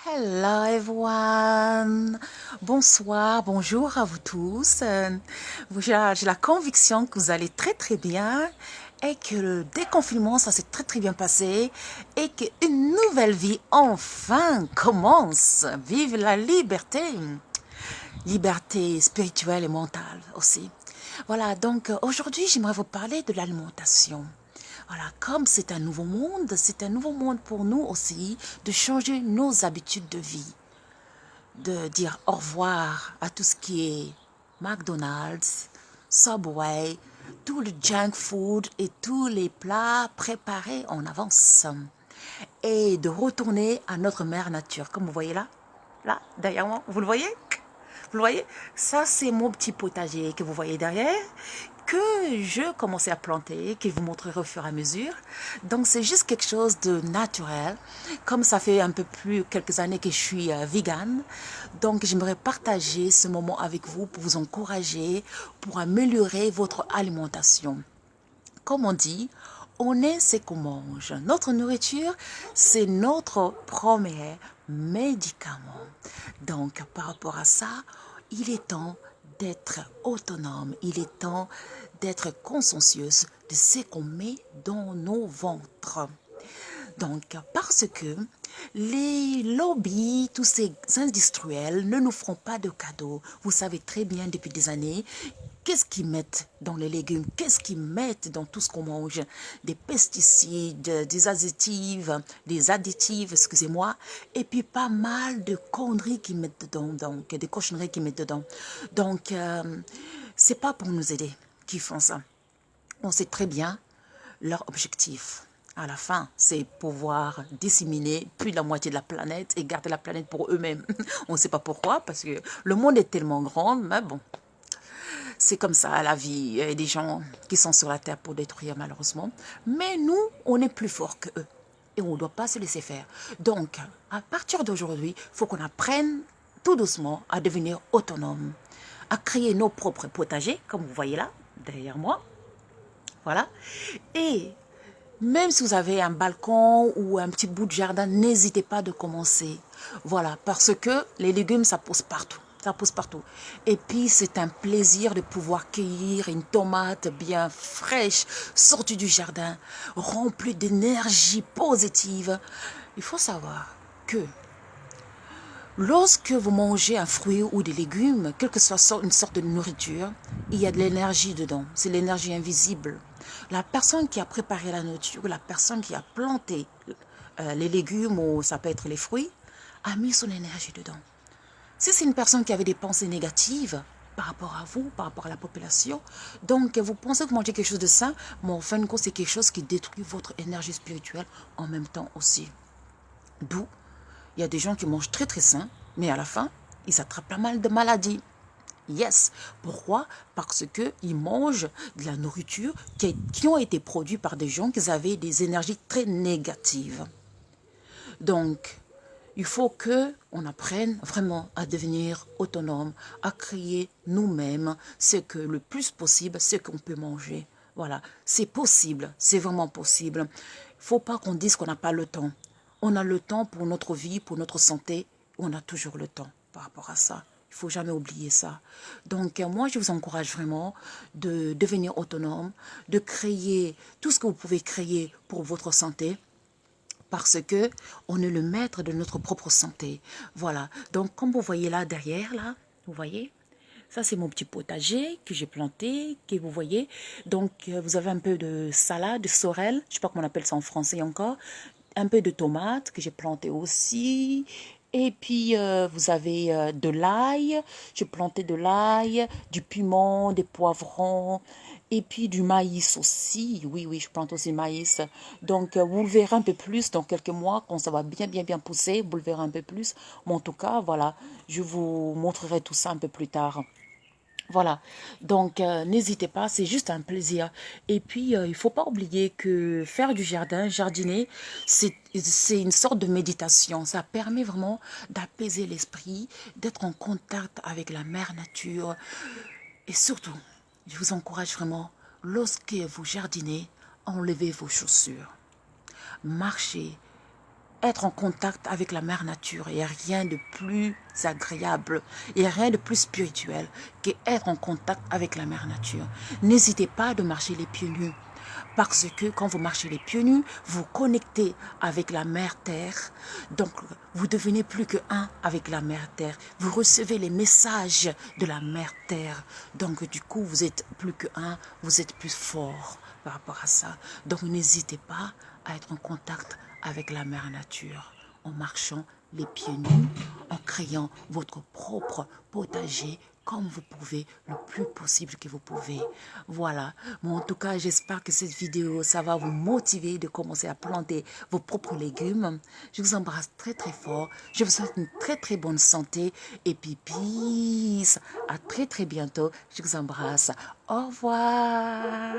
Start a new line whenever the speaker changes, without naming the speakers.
Hello everyone. Bonsoir, bonjour à vous tous. J'ai la conviction que vous allez très très bien et que le déconfinement ça s'est très très bien passé et qu'une nouvelle vie enfin commence. Vive la liberté. Liberté spirituelle et mentale aussi. Voilà, donc aujourd'hui j'aimerais vous parler de l'alimentation. Voilà, comme c'est un nouveau monde pour nous aussi de changer nos habitudes de vie, de dire au revoir à tout ce qui est McDonald's, Subway, tout le junk food et tous les plats préparés en avance. Et de retourner à notre mère nature, comme vous voyez là, derrière moi, vous le voyez? Vous le voyez? Ça, c'est mon petit potager que vous voyez derrière, que je commençais à planter, que je vous montrerai au fur et à mesure. Donc, c'est juste quelque chose de naturel. Comme ça fait un peu plus quelques années que je suis vegan, donc j'aimerais partager ce moment avec vous pour vous encourager, pour améliorer votre alimentation. Comme on dit, on est ce qu'on mange. Notre nourriture, c'est notre premier médicament. Donc, par rapport à ça, il est temps d'être autonome. Il est temps d'être consciencieuse de ce qu'on met dans nos ventres. Donc, parce que les lobbies, tous ces industriels ne nous feront pas de cadeaux. Vous savez très bien depuis des années, qu'est-ce qu'ils mettent dans les légumes, qu'est-ce qu'ils mettent dans tout ce qu'on mange. Des pesticides, des additifs, excusez-moi, et puis pas mal de conneries qu'ils mettent dedans, donc des cochonneries qu'ils mettent dedans. Donc, c'est pas pour nous aider qu'ils font ça. On sait très bien leur objectif. À la fin, c'est pouvoir disséminer plus de la moitié de la planète et garder la planète pour eux-mêmes. On ne sait pas pourquoi, parce que le monde est tellement grand, mais bon, c'est comme ça la vie. Il y a des gens qui sont sur la terre pour détruire malheureusement. Mais nous, on est plus forts qu'eux. Et on ne doit pas se laisser faire. Donc, à partir d'aujourd'hui, il faut qu'on apprenne tout doucement à devenir autonome, à créer nos propres potagers, comme vous voyez là, derrière moi. Voilà. Et même si vous avez un balcon ou un petit bout de jardin, n'hésitez pas de commencer. Voilà, parce que les légumes, ça pousse partout. Ça pousse partout. Et puis, c'est un plaisir de pouvoir cueillir une tomate bien fraîche, sortie du jardin, remplie d'énergie positive. Il faut savoir que lorsque vous mangez un fruit ou des légumes, quelle que soit une sorte de nourriture, il y a de l'énergie dedans. C'est l'énergie invisible. La personne qui a préparé la nourriture, la personne qui a planté les légumes ou ça peut être les fruits, a mis son énergie dedans. Si c'est une personne qui avait des pensées négatives par rapport à vous, par rapport à la population, donc vous pensez que vous mangez quelque chose de sain, mais en fin de compte, c'est quelque chose qui détruit votre énergie spirituelle en même temps aussi. D'où il y a des gens qui mangent très très sain, mais à la fin, ils attrapent pas mal de maladies. Yes. Pourquoi? Parce qu'ils mangent de la nourriture qui ont été produites par des gens qui avaient des énergies très négatives. Donc, il faut que on apprenne vraiment à devenir autonome, à créer nous-mêmes ce que le plus possible, ce qu'on peut manger. Voilà, c'est possible, c'est vraiment possible. Il ne faut pas qu'on dise qu'on n'a pas le temps. On a le temps pour notre vie, pour notre santé. On a toujours le temps par rapport à ça. Il ne faut jamais oublier ça. Donc, moi, je vous encourage vraiment de devenir autonome, de créer tout ce que vous pouvez créer pour votre santé, parce que on est le maître de notre propre santé. Voilà. Donc, comme vous voyez là, derrière, là, vous voyez, ça, c'est mon petit potager que j'ai planté, que vous voyez. Donc, vous avez un peu de salade, de sorel, je ne sais pas comment on appelle ça en français encore, un peu de tomates que j'ai planté aussi. Et puis, vous avez de l'ail, j'ai planté de l'ail, du piment, des poivrons, et puis du maïs aussi. Oui, oui, je plante aussi du maïs. Donc, vous le verrez un peu plus dans quelques mois, quand ça va bien pousser, vous le verrez un peu plus. Mais en tout cas, voilà, je vous montrerai tout ça un peu plus tard. Voilà, donc n'hésitez pas, c'est juste un plaisir. Et puis, il ne faut pas oublier que faire du jardin, jardiner, c'est une sorte de méditation. Ça permet vraiment d'apaiser l'esprit, d'être en contact avec la mère nature. Et surtout, je vous encourage vraiment, lorsque vous jardinez, enlevez vos chaussures. Marchez, être en contact avec la mère nature. Il n'y a rien de plus agréable, il n'y a rien de plus spirituel qu'être en contact avec la mère nature. N'hésitez pas de marcher les pieds nus. Parce que quand vous marchez les pieds nus, vous connectez avec la mère terre. Donc, vous devenez plus que un avec la mère terre. Vous recevez les messages de la mère terre. Donc, du coup, vous êtes plus que un, vous êtes plus fort par rapport à ça. Donc, n'hésitez pas à être en contact avec la mère nature en marchant les pieds nus, en créant votre propre potager comme vous pouvez, le plus possible que vous pouvez. Voilà. Mais en tout cas, j'espère que cette vidéo, ça va vous motiver de commencer à planter vos propres légumes. Je vous embrasse très très fort. Je vous souhaite une très très bonne santé. Et puis, peace. À très très bientôt. Je vous embrasse. Au revoir.